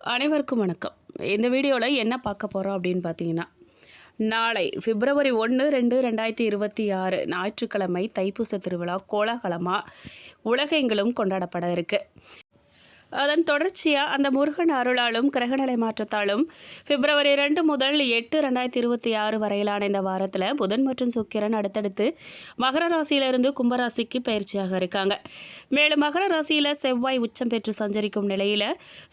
அனைவருக்கும் வணக்கம். இந்த வீடியோவில் என்ன பார்க்க போகிறோம் அப்படின்னு பார்த்தீங்கன்னா, நாளை பிப்ரவரி 1, 2, 2026 ஞாயிற்றுக்கிழமை தைப்பூச திருவிழா கோலாகலமாக உலகெங்கிலும் கொண்டாடப்பட இருக்கு. அதன் தொடர்ச்சியாக அந்த முருகன் அருளாலும் கிரகநிலை மாற்றத்தாலும் பிப்ரவரி 2 முதல் 8, 2026 வரையிலான இந்த வாரத்தில் புதன் மற்றும் சுக்கிரன் அடுத்தடுத்து மகர ராசியிலிருந்து கும்பராசிக்கு பயிற்சியாக இருக்காங்க. மேலும் மகர ராசியில் செவ்வாய் உச்சம் பெற்று சஞ்சரிக்கும் நிலையில்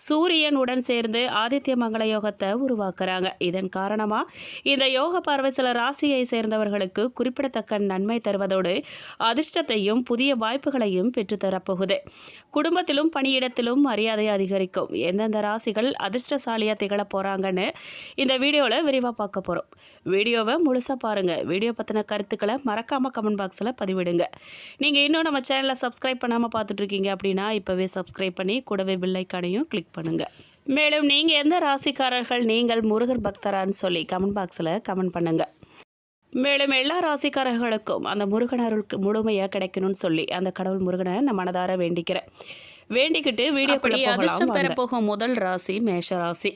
சூரியன் உடன் சேர்ந்து ஆதித்ய மங்கள யோகத்தை உருவாக்குறாங்க. இதன் காரணமாக இந்த யோக பார்வை சில ராசியை சேர்ந்தவர்களுக்கு குறிப்பிடத்தக்க நன்மை தருவதோடு அதிர்ஷ்டத்தையும் புதிய வாய்ப்புகளையும் பெற்றுத்தரப்போகுது. குடும்பத்திலும் பணியிடத்திலும் மரியாதை அதிகரிக்கும். எந்தெந்த ராசிகள் அதிர்ஷ்டசாலியாக திகழ போகிறாங்கன்னு இந்த வீடியோவில் விரிவாக பார்க்க போகிறோம். வீடியோவை முழுசாக பாருங்கள். வீடியோ பற்றின கருத்துக்களை மறக்காமல் கமெண்ட் பாக்ஸில் பதிவிடுங்க. நீங்கள் இன்னும் நம்ம சேனலை சப்ஸ்கிரைப் பண்ணாமல் பார்த்துட்ருக்கீங்க அப்படின்னா இப்போவே சப்ஸ்கிரைப் பண்ணி கூடவே பெல் ஐக்கானையும் கிளிக் பண்ணுங்கள். மேலும் நீங்கள் எந்த ராசிக்காரர்கள் நீங்கள் முருகர் பக்தரான்னு சொல்லி கமெண்ட் பாக்ஸில் கமெண்ட் பண்ணுங்கள். மேலும் எல்லா ராசிக்காரர்களுக்கும் அந்த முருகன் அருள் முழுமையாக கிடைக்கணும்னு சொல்லி அந்த கடவுள் முருகனை நான் மனதார வேண்டிக்கிட்டு வீடியோக்குள்ளே அதிர்ஷ்டம் பெறப்போகும் முதல் ராசி மேஷராசி.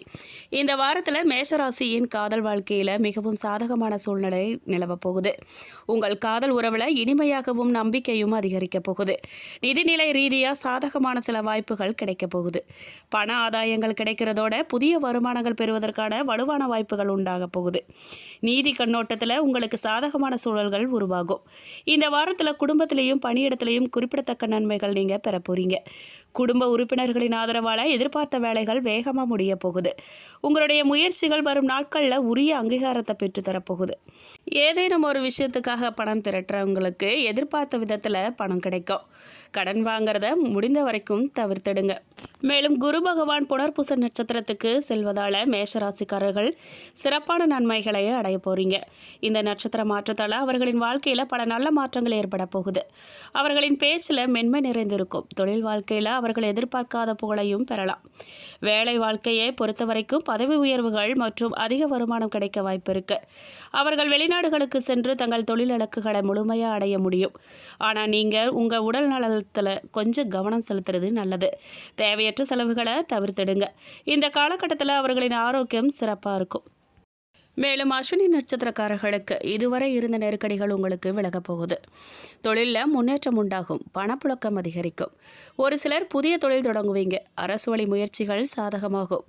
இந்த வாரத்தில் மேஷராசியின் காதல் வாழ்க்கையில் மிகவும் சாதகமான சூழ்நிலை நிலவப் போகுது. உங்கள் காதல் உறவில் இனிமையாகவும் நம்பிக்கையும் அதிகரிக்கப் போகுது. நிதிநிலை ரீதியாக சாதகமான சில வாய்ப்புகள் கிடைக்கப் போகுது. பண ஆதாயங்கள் கிடைக்கிறதோட புதிய வருமானங்கள் பெறுவதற்கான வலுவான வாய்ப்புகள் உண்டாக போகுது. நீதி கண்ணோட்டத்தில் உங்களுக்கு சாதகமான சூழல்கள் உருவாகும். இந்த வாரத்தில் குடும்பத்திலையும் பணியிடத்திலையும் குறிப்பிடத்தக்க நன்மைகள் நீங்கள் பெற போறீங்க. குடும்ப உறுப்பினர்களின் ஆதரவால் எதிர்பார்த்த வேலைகள் வேகமாக முடிய போகுது. உங்களுடைய முயற்சிகள் வரும் நாட்களில் உரிய அங்கீகாரத்தை பெற்றுத்தரப்போகுது. ஏதேனும் ஒரு விஷயத்துக்காக பணம் திரட்டுறவங்களுக்கு எதிர்பார்த்த விதத்தில் பணம் கிடைக்கும். கடன் வாங்கிறத முடிந்த வரைக்கும் தவிர்த்திடுங்க. மேலும் குரு பகவான் புனர்பூச நட்சத்திரத்துக்கு செல்வதால் மேஷராசிக்காரர்கள் சிறப்பான நன்மைகளை அடைய போறீங்க. இந்த நட்சத்திர மாற்றத்தால் அவர்களின் வாழ்க்கையில் பல நல்ல மாற்றங்கள் ஏற்பட போகுது. அவர்களின் பேச்சில் மென்மை நிறைந்திருக்கும். தொழில் வாழ்க்கையில் அவர்கள் எதிர்பார்க்காத புகழையும் பெறலாம். வேலை வாழ்க்கையை பொறுத்த வரைக்கும் பதவி உயர்வுகள் மற்றும் அதிக வருமானம் கிடைக்க வாய்ப்பு இருக்கு. அவர்கள் வெளிநாடுகளுக்கு சென்று தங்கள் தொழில் இலக்குகளை முழுமையாக அடைய முடியும். ஆனால் நீங்கள் உங்கள் உடல் நலத்தில் கொஞ்சம் கவனம் செலுத்துறது நல்லது. தேவையற்ற செலவுகளை தவிர்த்திடுங்க. இந்த காலகட்டத்தில் அவர்களின் ஆரோக்கியம் சிறப்பாக இருக்கும். மேலும் அஸ்வினி நட்சத்திரக்காரர்களுக்கு இதுவரை இருந்த நெருக்கடிகள் உங்களுக்கு விலகப் போகுது. தொழிலில் முன்னேற்றம் உண்டாகும். பணப்புழக்கம் அதிகரிக்கும். ஒரு சிலர் புதிய தொழில் தொடங்குவீங்க. அரசு வழி முயற்சிகள் சாதகமாகும்.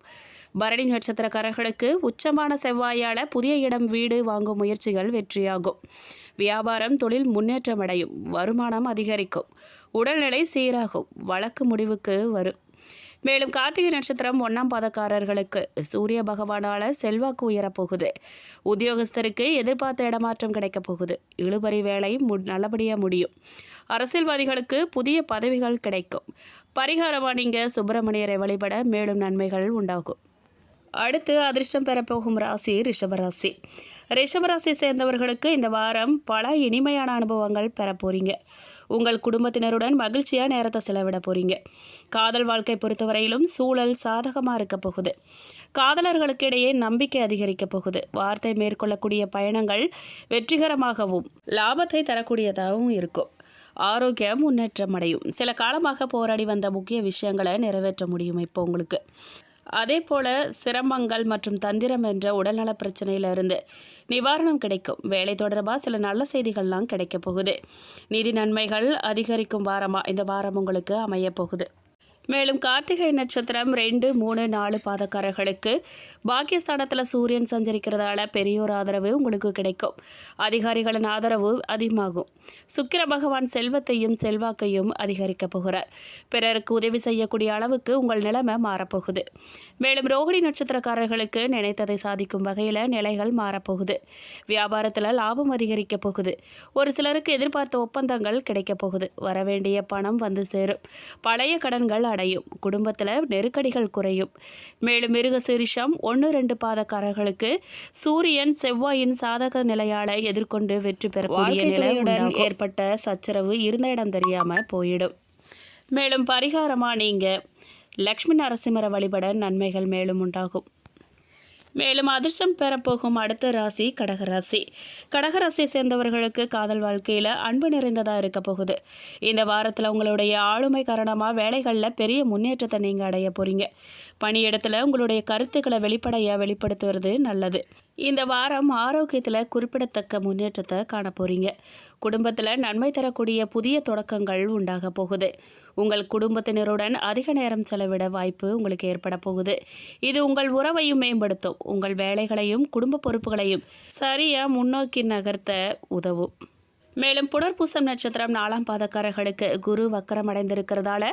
பரணி நட்சத்திரக்காரர்களுக்கு உச்சமான செவ்வாயால் புதிய இடம் வீடு வாங்கும் முயற்சிகள் வெற்றியாகும். வியாபாரம் தொழில் முன்னேற்றம் அடையும். வருமானம் அதிகரிக்கும். உடல்நிலை சீராகும். வழக்கு முடிவுக்கு வரும். மேலும் கார்த்திகை நட்சத்திரம் 1ஆம் பாதக்காரர்களுக்கு சூரிய பகவானால் செல்வாக்கு உயரப்போகுது. உத்தியோகஸ்தருக்கு எதிர்பார்த்த இடமாற்றம் கிடைக்கப் போகுது. இழுபறி வேலை நல்லபடியாக முடியும். அரசியல்வாதிகளுக்கு புதிய பதவிகள் கிடைக்கும். பரிகாரமாக நீங்கள் சுப்பிரமணியரை வழிபட மேலும் நன்மைகள் உண்டாகும். அடுத்து அதிர்ஷ்டம் பெறப்போகும் ராசி ரிஷபராசி. ரிஷபராசி சேர்ந்தவர்களுக்கு இந்த வாரம் பல இனிமையான அனுபவங்கள் பெற போறீங்க. உங்கள் குடும்பத்தினருடன் மகிழ்ச்சியாக நேரத்தை செலவிட போறீங்க. காதல் வாழ்க்கை பொறுத்தவரையிலும் சூழல் சாதகமாக இருக்க போகுது. காதலர்களுக்கு இடையே நம்பிக்கை அதிகரிக்க போகுது. வார்த்தை மேற்கொள்ளக்கூடிய பயணங்கள் வெற்றிகரமாகவும் லாபத்தை தரக்கூடியதாகவும் இருக்கும். ஆரோக்கியம் முன்னேற்றம் அடையும். சில காலமாக போராடி வந்த முக்கிய விஷயங்களை நிறைவேற்ற முடியும் இப்போ உங்களுக்கு. அதே போல் சிரமங்கள் மற்றும் தந்திரம் என்ற உடல்நல பிரச்சனையிலிருந்து நிவாரணம் கிடைக்கும். வேலை தொடர்பாக சில நல்ல செய்திகள்லாம் கிடைக்க போகுது. நிதி நன்மைகள் அதிகரிக்கும் வாரமாக இந்த வாரம் உங்களுக்கு அமைய போகுது. மேலும் கார்த்திகை நட்சத்திரம் 2, 3, 4 பாதக்காரர்களுக்கு பாக்கியஸ்தானத்தில் சூரியன் சஞ்சரிக்கிறதால பெரியோர் ஆதரவு உங்களுக்கு கிடைக்கும். அதிகாரிகளின் ஆதரவு அதிகமாகும். சுக்கிர பகவான் செல்வத்தையும் செல்வாக்கையும் அதிகரிக்க போகிறார். பிறருக்கு உதவி செய்யக்கூடிய அளவுக்கு உங்கள் நிலைமை மாறப்போகுது. மேலும் ரோகிணி நட்சத்திரக்காரர்களுக்கு நினைத்ததை சாதிக்கும் வகையில் நிலைகள் மாறப்போகுது. வியாபாரத்தில் லாபம் அதிகரிக்க போகுது. ஒரு சிலருக்கு எதிர்பார்த்த ஒப்பந்தங்கள் கிடைக்க போகுது. வரவேண்டிய பணம் வந்து சேரும். பழைய கடன்கள் அடையும். குடும்பத்தில் நெருக்கடிகள் குறையும். மேலும் மிருக சீரிஷம் 1, 2 பாதக்காரர்களுக்கு சூரியன் செவ்வாயின் சாதக நிலையால எதிர்கொண்டு வெற்றி பெறக்கூடிய நிலையுடன் ஏற்பட்ட சச்சரவு இருந்த இடம் தெரியாம போயிடும். மேலும் பரிகாரமாக நீங்கள் லக்ஷ்மி நரசிம்மரை வழிபட நன்மைகள் மேலும் உண்டாகும். மேலும் அதிர்ஷ்டம் பெறப்போகும் அடுத்த ராசி கடகராசி. கடகராசியை சேர்ந்தவர்களுக்கு காதல் வாழ்க்கையில் அன்பு நிறைந்ததாக இருக்க போகுது. இந்த வாரத்தில் உங்களுடைய ஆளுமை காரணமாக வேலைகளில் பெரிய முன்னேற்றத்தை நீங்கள் அடைய போகிறீங்க. பணியிடத்தில் உங்களுடைய கருத்துக்களை வெளிப்படுத்துவது நல்லது. இந்த வாரம் ஆரோக்கியத்தில் குறிப்பிடத்தக்க முன்னேற்றத்தை காண போகிறீங்க. குடும்பத்தில் நன்மை தரக்கூடிய புதிய தொடக்கங்கள் உண்டாக போகுது. உங்கள் குடும்பத்தினருடன் அதிக நேரம் செலவிட வாய்ப்பு உங்களுக்கு ஏற்பட போகுது. இது உங்கள் உறவையும் மேம்படுத்தும். உங்கள் வேலைகளையும் குடும்ப பொறுப்புகளையும் சரியாக முன்னோக்கி நகர்த்த உதவும். மேலும் புனர்பூசம் நட்சத்திரம் 4ஆம் பாதக்காரர்களுக்கு குரு வக்கரமடைந்திருக்கிறதால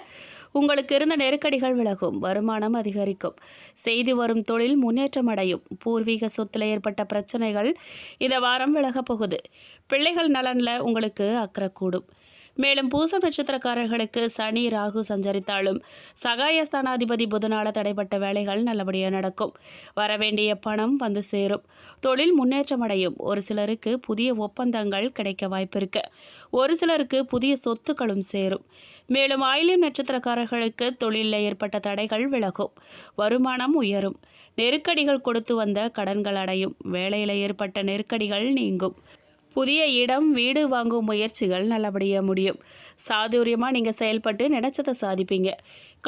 உங்களுக்கு இருந்த நெருக்கடிகள் விலகும். வருமானம் அதிகரிக்கும். செய்து வரும் தொழில் முன்னேற்றம் அடையும். பூர்வீக சொத்துல ஏற்பட்ட பிரச்சனைகள் இந்த வாரம் விலகப் போகுது. பிள்ளைகள் நலனில் உங்களுக்கு அக்கறை கூடும். மேலும் பூசம் நட்சத்திரக்காரர்களுக்கு சனி ராகு சஞ்சரித்தாலும் சகாயஸ்தானாதிபதி புதனால தடைப்பட்ட வேலைகள் நல்லபடியாக நடக்கும். வரவேண்டிய பணம் வந்து சேரும். தொழில் முன்னேற்றம் அடையும். ஒரு சிலருக்கு புதிய ஒப்பந்தங்கள் கிடைக்க வாய்ப்பு இருக்கு. ஒரு சிலருக்கு புதிய சொத்துக்களும் சேரும். மேலும் ஆயில்யம் நட்சத்திரக்காரர்களுக்கு தொழிலில் ஏற்பட்ட தடைகள் விலகும். வருமானம் உயரும். நெருக்கடிகள் கொடுத்து வந்த கடன்கள் அடையும். வேலையில் ஏற்பட்ட நெருக்கடிகள் நீங்கும். புதிய இடம் வீடு வாங்கும் முயற்சிகள் நல்லபடியாக முடியும். சாதுரியமாக நீங்கள் செயல்பட்டு நினைச்சதை சாதிப்பீங்க.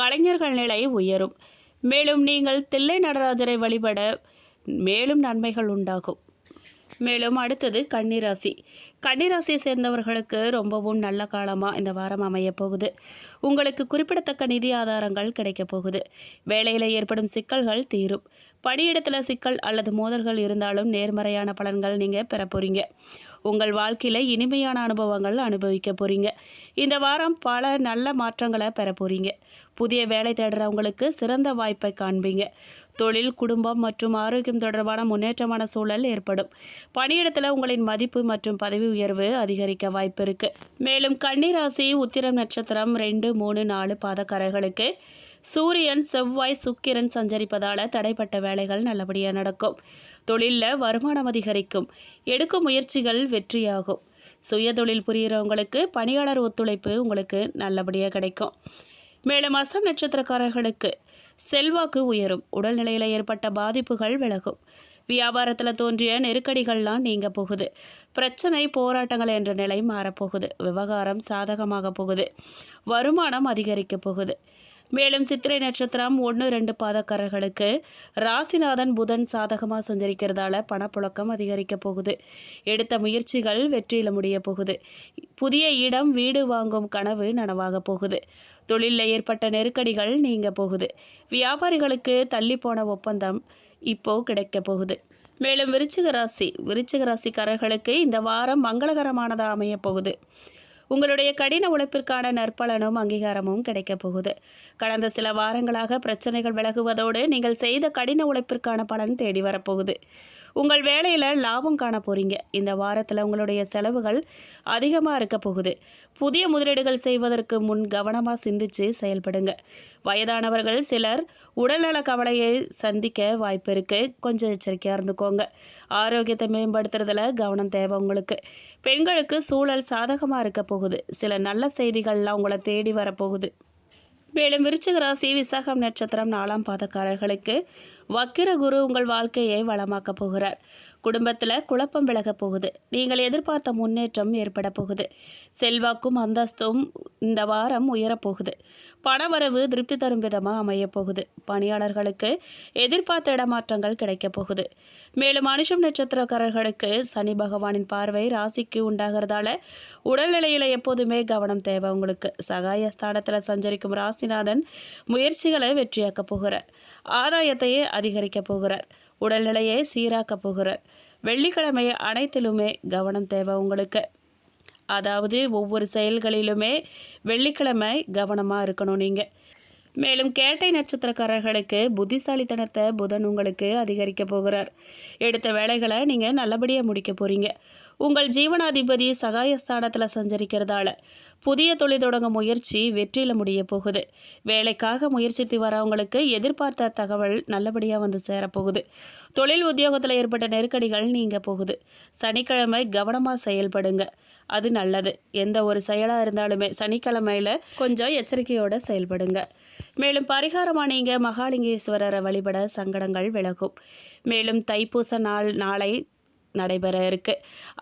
கலைஞர்கள் நிலை உயரும். மேலும் நீங்கள் தில்லை நடராஜரை வழிபட மேலும் நன்மைகள் உண்டாகும். மேலும் அடுத்தது கன்னிராசி. கன்னிராசியை சேர்ந்தவர்களுக்கு ரொம்பவும் நல்ல காலமாக இந்த வாரம் அமைய போகுது. உங்களுக்கு குறிப்பிடத்தக்க நிதி ஆதாரங்கள் கிடைக்க போகுது. வேலையில் ஏற்படும் சிக்கல்கள் தீரும். பணியிடத்தில் சிக்கல் அல்லது மோதல்கள் இருந்தாலும் நேர்மறையான பலன்கள் நீங்கள் பெற போகிறீங்க. உங்கள் வாழ்க்கையில் இனிமையான அனுபவங்கள் அனுபவிக்க போகிறீங்க. இந்த வாரம் பல நல்ல மாற்றங்களை பெற போகிறீங்க. புதிய வேலை தேடுறவங்களுக்கு சிறந்த வாய்ப்பை காண்பீங்க. தொழில், குடும்பம் மற்றும் ஆரோக்கியம் தொடர்பான முன்னேற்றமான சூழல் ஏற்படும். பணியிடத்தில் உங்களின் மதிப்பு மற்றும் பதவி உயர்வு அதிகரிக்க வாய்ப்பு இருக்கு. மேலும் கன்னிராசி உத்திரம் நட்சத்திரம் 2, 3, 4 பாதக்காரர்களுக்கு சூரியன், செவ்வாய், சுக்கிரன் சஞ்சரிப்பதால் தடைப்பட்ட வேலைகள் நல்லபடியாக நடக்கும். தொழிலில் வருமானம் அதிகரிக்கும். எடுக்கும் முயற்சிகள் வெற்றியாகும். சுய தொழில் புரிகிறவங்களுக்கு பணியாளர் ஒத்துழைப்பு உங்களுக்கு நல்லபடியாக கிடைக்கும். மேலும் அஸ்தம் நட்சத்திரக்காரர்களுக்கு செல்வாக்கு உயரும். உடல்நிலையில் ஏற்பட்ட பாதிப்புகள் விலகும். வியாபாரத்தில் தோன்றிய நெருக்கடிகள்லாம் நீங்க போகுது. பிரச்சனை, போராட்டங்கள் என்ற நிலை மாறப்போகுது. விவகாரம் சாதகமாக போகுது. வருமானம் அதிகரிக்க போகுது. மேலும் சித்திரை நட்சத்திரம் 1, 2 பாதக்காரர்களுக்கு ராசிநாதன் புதன் சாதகமாக சஞ்சரிக்கிறதால பணப்புழக்கம் அதிகரிக்க போகுது. எடுத்த முயற்சிகள் வெற்றியில் முடிய போகுது. புதிய இடம் வீடு வாங்கும் கனவு நனவாக போகுது. தொழிலில் ஏற்பட்ட நெருக்கடிகள் நீங்க போகுது. வியாபாரிகளுக்கு தள்ளி போன ஒப்பந்தம் இப்போ கிடைக்க போகுது. மேலும் விருச்சிக ராசிக்காரர்களுக்கு இந்த வாரம் மங்களகரமானதாக அமைய போகுது. உங்களுடைய கடின உழைப்பிற்கான நற்பலனும் அங்கீகாரமும் கிடைக்க போகுது. கடந்த சில வாரங்களாக பிரச்சனைகள் விலகுவதோடு நீங்கள் செய்த கடின உழைப்பிற்கான பலன் தேடி வரப்போகுது. உங்கள் வேலையில் லாபம் காண போகிறீங்க. இந்த வாரத்தில் உங்களுடைய செலவுகள் அதிகமாக இருக்க போகுது. புதிய முதலீடுகள் செய்வதற்கு முன் கவனமாக சிந்திச்சு செயல்படுங்க. வயதானவர்கள் சிலர் உடல்நல கவலையை சந்திக்க வாய்ப்பு இருக்குது. கொஞ்சம் எச்சரிக்கையாக இருந்துக்கோங்க. ஆரோக்கியத்தை மேம்படுத்துறதுல கவனம் தேவை உங்களுக்கு. பெண்களுக்கு சூழல் சாதகமாக இருக்க போகுது. சில நல்ல செய்திகள்லாம் உங்களை தேடி வரப்போகுது. மேலும் விருச்சிக ராசி விசாகம் நட்சத்திரம் 4ஆம் பாதக்காரர்களுக்கு வக்கிர குரு உங்கள் வாழ்க்கையை வளமாக்க போகிறார். குடும்பத்தில் குழப்பம் விலக போகுது. நீங்கள் எதிர்பார்த்த முன்னேற்றம் ஏற்பட போகுது. செல்வாக்கும் அந்தஸ்தும் இந்த வாரம் உயரப்போகுது. பணவரவு திருப்தி தரும் விதமாக அமைய போகுது. பணியாளர்களுக்கு எதிர்பார்த்த இடமாற்றங்கள் கிடைக்க போகுது. மேலும் அனுஷம் நட்சத்திரக்காரர்களுக்கு சனி பகவானின் பார்வை ராசிக்கு உண்டாகிறதால உடல்நிலையில் எப்போதுமே கவனம் தேவை உங்களுக்கு. சகாயஸ்தானத்தில் சஞ்சரிக்கும் ராசிநாதன் முயற்சிகளை வெற்றியாக்க போகிறார். ஆதாயத்தையே அதிகரிக்க போகிறார். உடல்நிலையை சீராக்க போகிறார். வெள்ளிக்கிழமை அனைத்திலுமே கவனம் தேவை உங்களுக்கு. அதாவது ஒவ்வொரு செயல்களிலுமே வெள்ளிக்கிழமை கவனமாக இருக்கணும் நீங்கள். மேலும் கேட்டை நட்சத்திரக்காரர்களுக்கு புத்திசாலித்தனத்தை புதன் உங்களுக்கு அதிகரிக்க போகிறார். எடுத்த வேலைகளை நீங்கள் நல்லபடியாக முடிக்க போகிறீங்க. உங்கள் ஜீவனாதிபதி சகாயஸ்தானத்தில் சஞ்சரிக்கிறதால புதிய தொழில் தொடங்க முயற்சி வெற்றியில் முடிய போகுது. வேலைக்காக முயற்சித்து வரவங்களுக்கு எதிர்பார்த்த தகவல் நல்லபடியாக வந்து சேரப்போகுது. தொழில் உத்தியோகத்தில் ஏற்பட்ட நெருக்கடிகள் நீங்க போகுது. சனிக்கிழமை கவனமாக செயல்படுங்க. அது நல்லது. எந்த ஒரு செயலாக இருந்தாலுமே சனிக்கிழமையில் கொஞ்சம் எச்சரிக்கையோடு செயல்படுங்க. மேலும் பரிகாரமாக நீங்கள் மகாலிங்கேஸ்வரரை வழிபட சங்கடங்கள் விலகும். மேலும் தைப்பூச நாளை நடைபெற இருக்கு.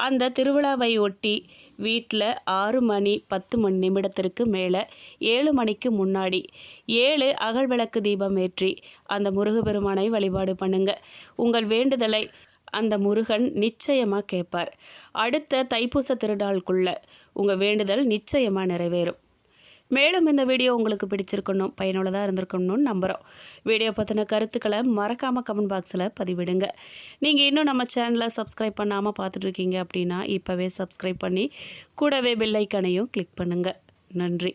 அந்த திருவிழாவை ஒட்டி வீட்டில் 6 மணி 10 நிமிடத்திற்கு மேலே 7 மணிக்கு முன்னாடி 7 அகல் விளக்கு தீபம் ஏற்றி அந்த முருகப்பெருமானை வழிபாடு பண்ணுங்க. உங்கள் வேண்டுதலை அந்த முருகன் நிச்சயமாக கேட்பார். அடுத்த தைப்பூச திருநாளுக்குள்ள உங்கள் வேண்டுதல் நிச்சயமாக நிறைவேறும். மேலும் இந்த வீடியோ உங்களுக்கு பிடிச்சிருக்கணும், பயனுள்ளதாக இருந்திருக்கணும்னு நம்புகிறோம். வீடியோ பற்றின கருத்துக்களை மறக்காமல் கமெண்ட் பாக்ஸில் பதிவிடுங்க. நீங்கள் இன்னும் நம்ம சேனலை சப்ஸ்கிரைப் பண்ணாமல் பார்த்துட்ருக்கீங்க அப்படின்னா இப்போவே சப்ஸ்கிரைப் பண்ணி கூடவே பெல் ஐக்கானையும் கிளிக் பண்ணுங்கள். நன்றி.